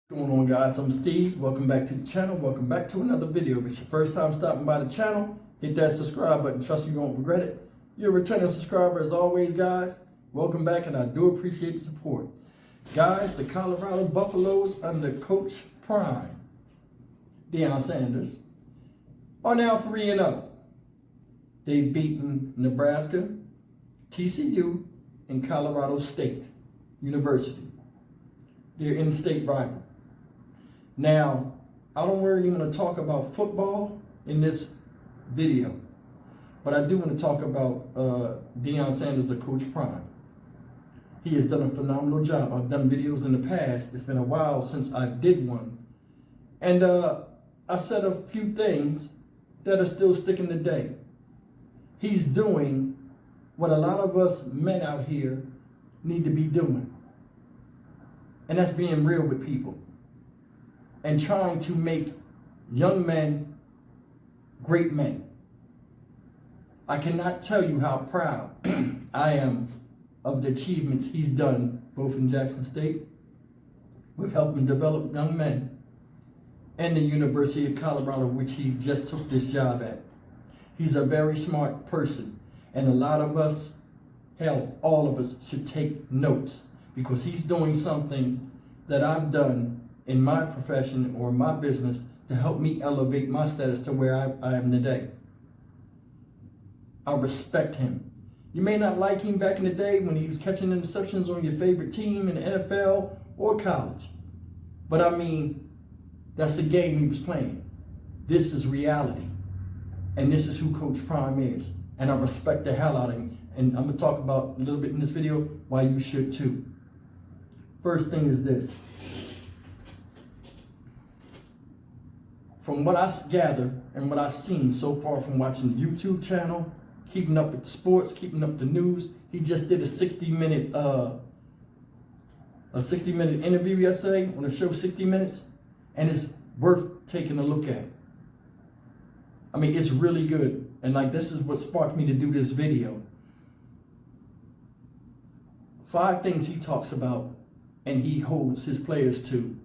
What's going on, guys? I'm Steve. Welcome back to the channel. Welcome back to another video. If it's your first time stopping by the channel, hit that subscribe button. Trust me, you won't regret it. You're a returning subscriber as always, guys. Welcome back, and I do appreciate the support. Guys, the Colorado Buffaloes under Coach Prime, Deion Sanders, are now 3-0. They've beaten Nebraska, TCU, and Colorado State University. They're in-state rival. Now, I don't really want to talk about football in this video, but I do want to talk about Deion Sanders or Coach Prime. He has done a phenomenal job. I've done videos in the past. It's been a while since I did one. And I said a few things that are still sticking today. He's doing what a lot of us men out here need to be doing. And that's being real with people and trying to make young men great men. I cannot tell you how proud I am of the achievements he's done, both in Jackson State, with helping develop young men, and the University of Colorado, which he just took this job at. He's a very smart person, and a lot of us, hell, all of us should take notes, because he's doing something that I've done in my profession or my business to help me elevate my status to where I am today. I respect him. You may not like him back in the day when he was catching interceptions on your favorite team in the NFL or college. But I mean, that's the game he was playing. This is reality. And this is who Coach Prime is. And I respect the hell out of him. And I'm going to talk about a little bit in this video why you should too. First thing is this. From what I gather and what I've seen so far from watching the YouTube channel, keeping up with sports, keeping up the news, he just did a 60-minute interview yesterday on the show 60 Minutes, and it's worth taking a look at. I mean, it's really good. And like, this is what sparked me to do this video. 5 things he talks about and he holds his players to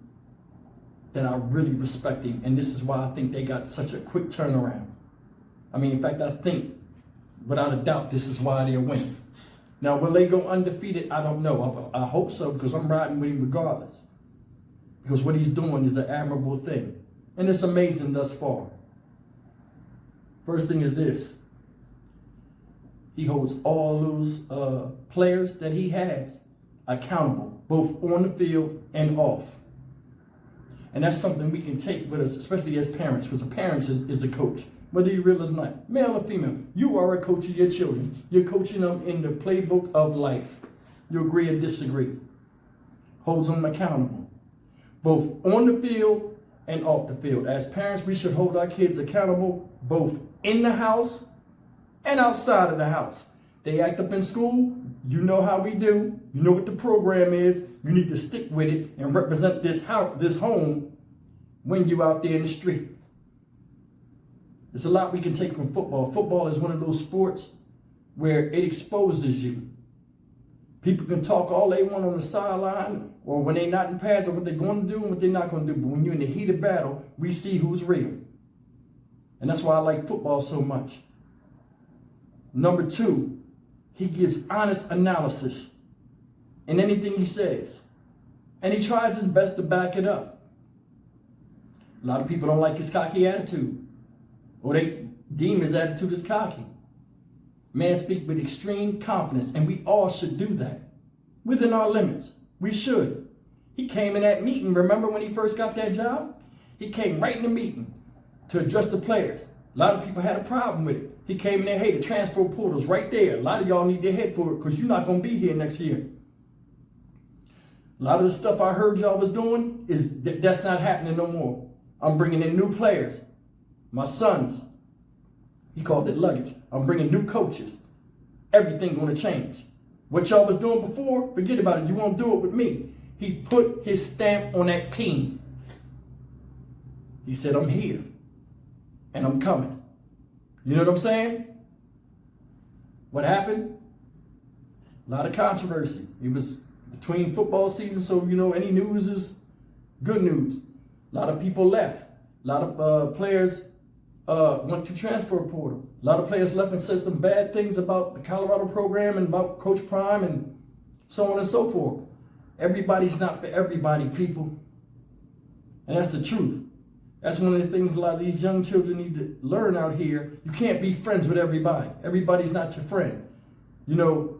that I really respect him. And this is why I think they got such a quick turnaround. I mean, in fact, I think, without a doubt, this is why they're winning. Now, will they go undefeated? I don't know. I hope so, because I'm riding with him regardless. Because what he's doing is an admirable thing. And it's amazing thus far. First thing is this. He holds all those players that he has accountable, both on the field and off. And that's something we can take with us, especially as parents, because a parent is a coach. Whether you realize it or not, male or female, you are a coach of your children. You're coaching them in the playbook of life. You agree or disagree. Holds them accountable, both on the field and off the field. As parents, we should hold our kids accountable both in the house and outside of the house. They act up in school, you know how we do. You know what the program is. You need to stick with it and represent this house, this home, when you're out there in the street. There's a lot we can take from football. Football is one of those sports where it exposes you. People can talk all they want on the sideline or when they're not in pads or what they're going to do and what they're not going to do. But when you're in the heat of battle, we see who's real. And that's why I like football so much. Number 2, he gives honest analysis in anything he says. And he tries his best to back it up. A lot of people don't like his cocky attitude, or they deem his attitude as cocky. Man speaks with extreme confidence, and we all should do that. Within our limits, we should. He came in that meeting, remember when he first got that job? He came right in the meeting to address the players. A lot of people had a problem with it. He came in there, hey, the transfer portal's right there. A lot of y'all need to head for it because you're not going to be here next year. A lot of the stuff I heard y'all was doing, that's not happening no more. I'm bringing in new players. My sons, he called it luggage. I'm bringing new coaches. Everything going to change. What y'all was doing before, forget about it. You won't do it with me. He put his stamp on that team. He said, I'm here and I'm coming. You know what I'm saying? What happened? A lot of controversy. It was between football season, so, you know, any news is Good news. A lot of people left. A lot of players went to transfer portal. A lot of players left and said some bad things about the Colorado program and about Coach Prime and so on and so forth. Everybody's not for everybody, people. And that's the truth. That's one of the things a lot of these young children need to learn out here. You can't be friends with everybody. Everybody's not your friend. You know,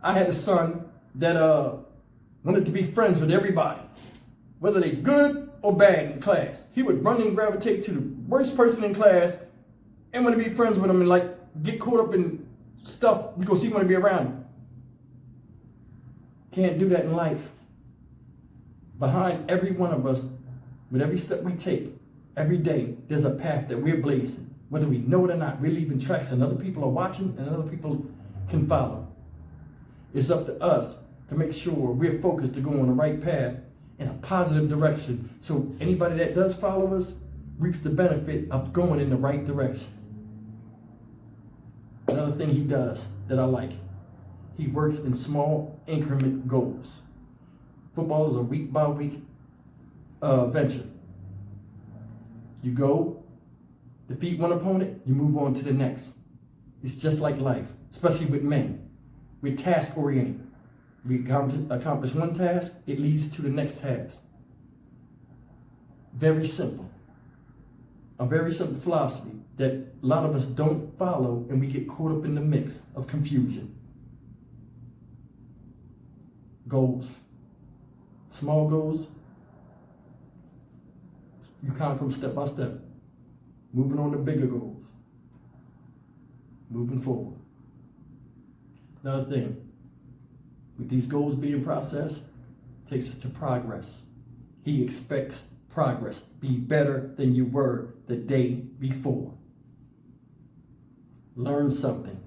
I had a son that wanted to be friends with everybody, whether they good or bad in class. He would run and gravitate to the worst person in class and want to be friends with him and like get caught up in stuff because he want to be around him. Can't do that in life. Behind every one of us, with every step we take, every day, there's a path that we're blazing. Whether we know it or not, we're leaving tracks and other people are watching and other people can follow. It's up to us to make sure we're focused to go on the right path in a positive direction. So anybody that does follow us reaps the benefit of going in the right direction. Another thing he does that I like, he works in small increment goals. Football is a week by week venture. You go, defeat one opponent, you move on to the next. It's just like life, especially with men. We're task oriented. We accomplish one task, it leads to the next task. Very simple. A very simple philosophy that a lot of us don't follow and we get caught up in the mix of confusion. Goals. Small goals, you conquer them step by step. Moving on to bigger goals. Moving forward. Another thing, with these goals being processed, takes us to progress. He expects progress. Be better than you were the day before. Learn something.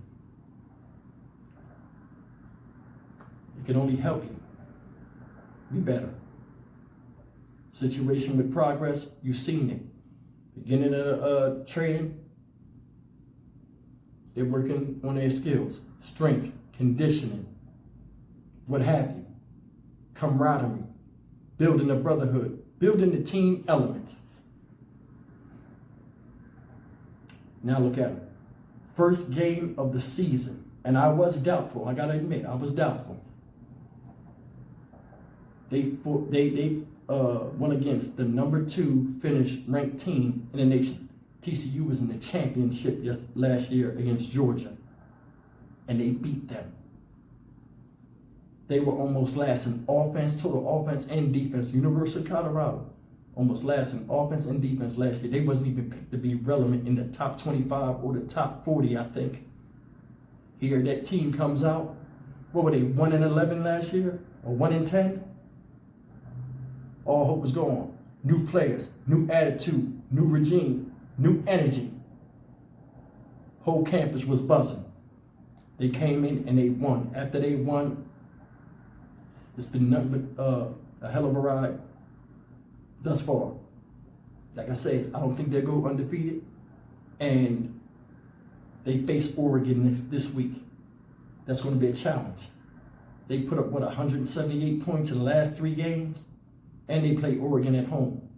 It can only help you be better. Situation with progress, you've seen it. Beginning of training, they're working on their skills, strength, conditioning, what have you, camaraderie, building a brotherhood, building the team element. Now look at it. First game of the season, and I was doubtful. I gotta admit, I was doubtful. They went against the number 2 finished ranked team in the nation. TCU was in the championship last year against Georgia, and they beat them. They were almost last in offense, total offense and defense. University of Colorado almost last in offense and defense last year. They wasn't even picked to be relevant in the top 25 or the top 40, I think. Here, that team comes out. What were they, 1-11 last year or 1-10? All hope was gone. New players, new attitude, new regime, new energy. Whole campus was buzzing. They came in and they won. After they won, it's been nothing but a hell of a ride thus far. Like I said, I don't think they'll go undefeated. And they face Oregon this week. That's going to be a challenge. They put up, 178 points in the last 3 games? And they play Oregon at home.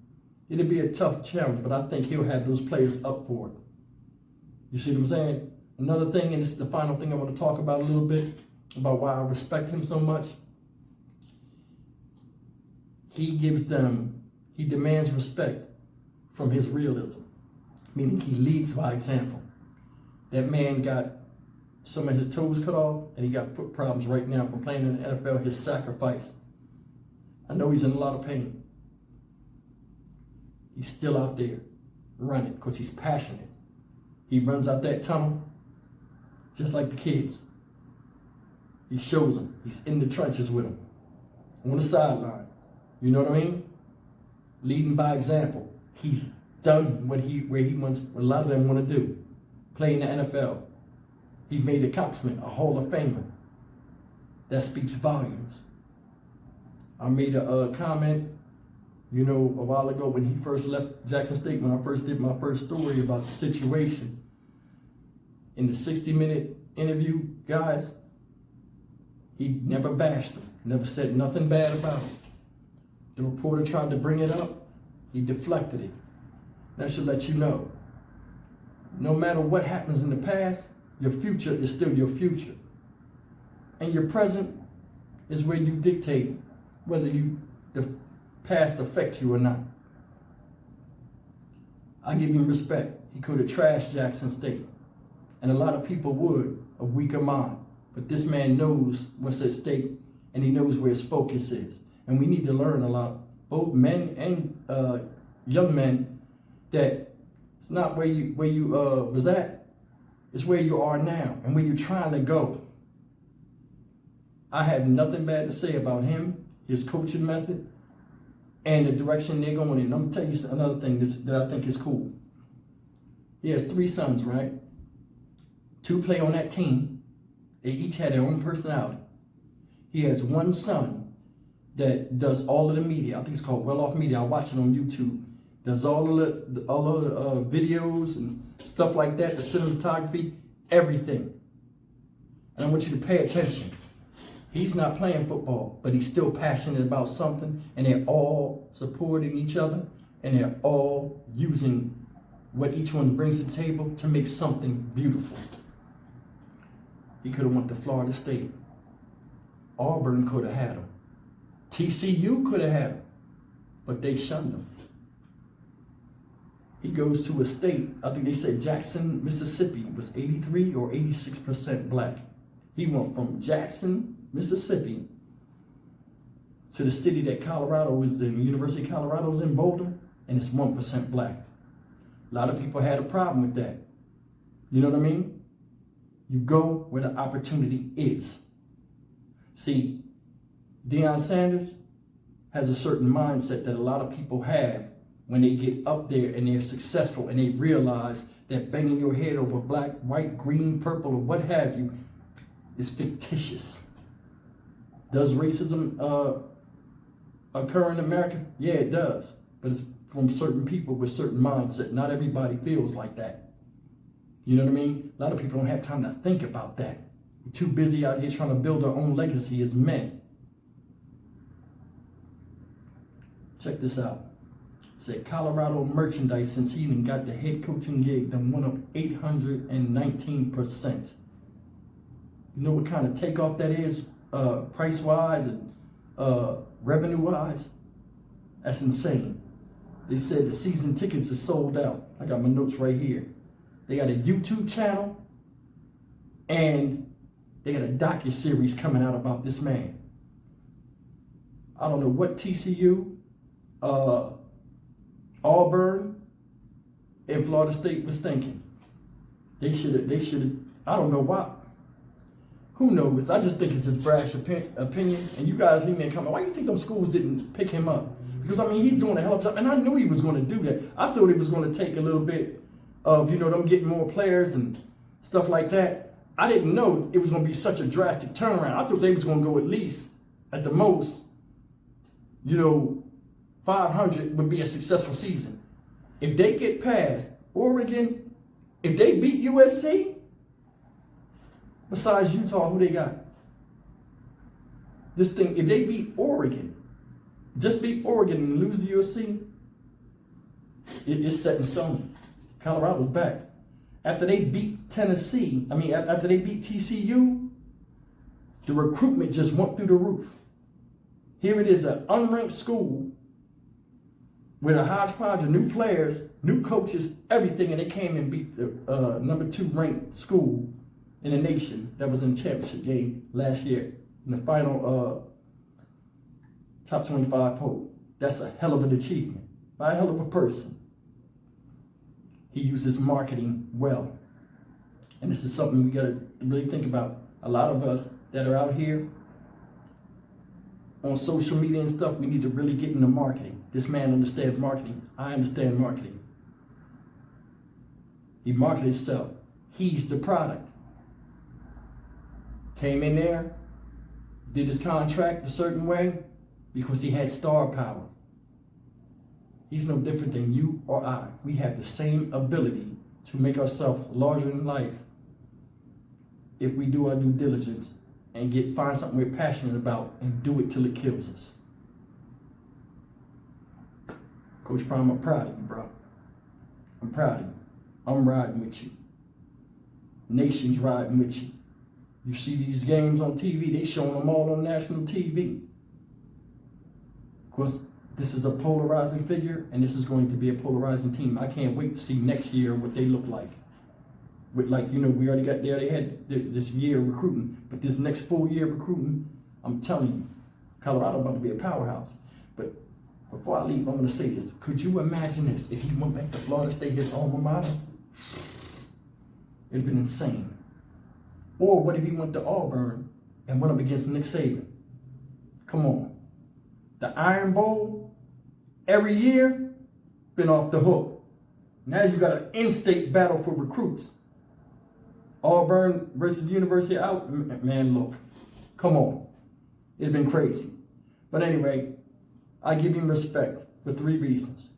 It'll be a tough challenge, but I think he'll have those players up for it. You see what I'm saying? Another thing, and this is the final thing I want to talk about a little bit, about why I respect him so much. He demands respect from his realism, meaning he leads by example. That man got some of his toes cut off, and he got foot problems right now from playing in the NFL, his sacrifice. I know he's in a lot of pain. He's still out there running because he's passionate. He runs out that tunnel just like the kids. He shows them. He's in the trenches with them, on the sideline. You know what I mean? Leading by example. He's done what a lot of them want to do. Play in the NFL. He made an accomplishment, a Hall of Famer. That speaks volumes. I made a comment, a while ago when he first left Jackson State, when I first did my first story about the situation. In the 60-minute interview, guys, he never bashed him, never said nothing bad about him. The reporter tried to bring it up. He deflected it. That should let you know. No matter what happens in the past, your future is still your future. And your present is where you dictate whether the past affects you or not. I give him respect. He could have trashed Jackson State. And a lot of people would, of weaker mind. But this man knows what's at stake, and he knows where his focus is. And we need to learn a lot, both men and young men, that it's not where you was at, it's where you are now and where you're trying to go. I have nothing bad to say about him, his coaching method, and the direction they're going in. I'm gonna tell you another thing that I think is cool. He has 3 sons, right? 2 play on that team. They each had their own personality. He has 1 son that does all of the media. I think it's called Well Off Media. I watch it on YouTube. Does all of the videos and stuff like that, the cinematography, everything. And I want you to pay attention. He's not playing football, but he's still passionate about something, and they're all supporting each other, and they're all using what each one brings to the table to make something beautiful. He could have went to Florida State. Auburn could have had him. TCU could have had him, but they shunned him. He goes to a state, I think they said Jackson, Mississippi was 83 or 86% black. He went from Jackson, Mississippi, to the city that Colorado is, the University of Colorado is in Boulder, and it's 1% black. A lot of people had a problem with that. You know what I mean? You go where the opportunity is. See, Deion Sanders has a certain mindset that a lot of people have when they get up there and they're successful and they realize that banging your head over black, white, green, purple, or what have you is fictitious. Does racism occur in America? Yeah, it does. But it's from certain people with certain mindset. Not everybody feels like that. You know what I mean? A lot of people don't have time to think about that. We're too busy out here trying to build our own legacy as men. Check this out. It said Colorado merchandise since he even got the head coaching gig done went up 819%. You know what kind of takeoff that is, price-wise and revenue-wise? That's insane. They said the season tickets are sold out. I got my notes right here. They got a YouTube channel, and they got a docu-series coming out about this man. I don't know what TCU, Auburn, and Florida State was thinking. They should have, I don't know why. Who knows? I just think it's his brash opinion. And you guys leave me a comment. Why do you think those schools didn't pick him up? Because, I mean, he's doing a hell of a job. And I knew he was going to do that. I thought he was going to take a little bit of, you know, them getting more players and stuff like that. I didn't know it was going to be such a drastic turnaround. I thought they was going to go at least, at the most, you know, 500 would be a successful season. If they get past Oregon, if they beat USC, besides Utah, who they got? This thing, if they beat Oregon, just beat Oregon and lose to USC, it's set in stone. Colorado's back. After they beat Tennessee, after they beat TCU, the recruitment just went through the roof. Here it is, an unranked school with a hodgepodge of new players, new coaches, everything, and they came and beat the number 2 ranked school in the nation that was in the championship game last year in the final top 25 poll. That's a hell of an achievement by a hell of a person. He uses marketing well. And this is something we gotta really think about. A lot of us that are out here on social media and stuff, we need to really get into marketing. This man understands marketing. I understand marketing. He marketed himself. He's the product. Came in there, did his contract a certain way because he had star power. He's no different than you or I. We have the same ability to make ourselves larger in life if we do our due diligence and find something we're passionate about and do it till it kills us. Coach Prime, I'm proud of you, bro. I'm proud of you. I'm riding with you. Nation's riding with you. You see these games on TV, they showing them all on national TV. Of course, this is a polarizing figure, and this is going to be a polarizing team. I can't wait to see next year what they look like. With we already got there. They had this year recruiting, but this next full year recruiting, I'm telling you, Colorado about to be a powerhouse. But before I leave, I'm going to say this. Could you imagine this if he went back to Florida State, his alma mater? It'd have been insane. Or what if he went to Auburn and went up against Nick Saban? Come on. The Iron Bowl, every year, been off the hook. Now you got an in-state battle for recruits. Auburn versus the University out. Man, look. Come on. It'd been crazy. But anyway, I give him respect for 3 reasons.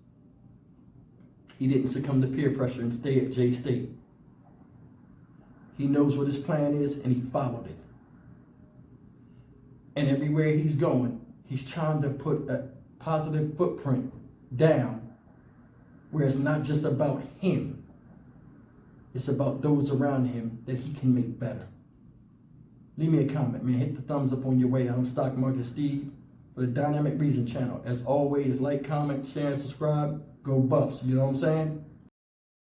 He didn't succumb to peer pressure and stay at J-State. He knows what his plan is, and he followed it. And everywhere he's going, he's trying to put a positive footprint down where it's not just about him. It's about those around him that he can make better. Leave me a comment, man. Hit the thumbs up on your way. I'm Stock Market Steve for the Dynamic Reason channel. As always, like, comment, share, and subscribe. Go Buffs. You know what I'm saying?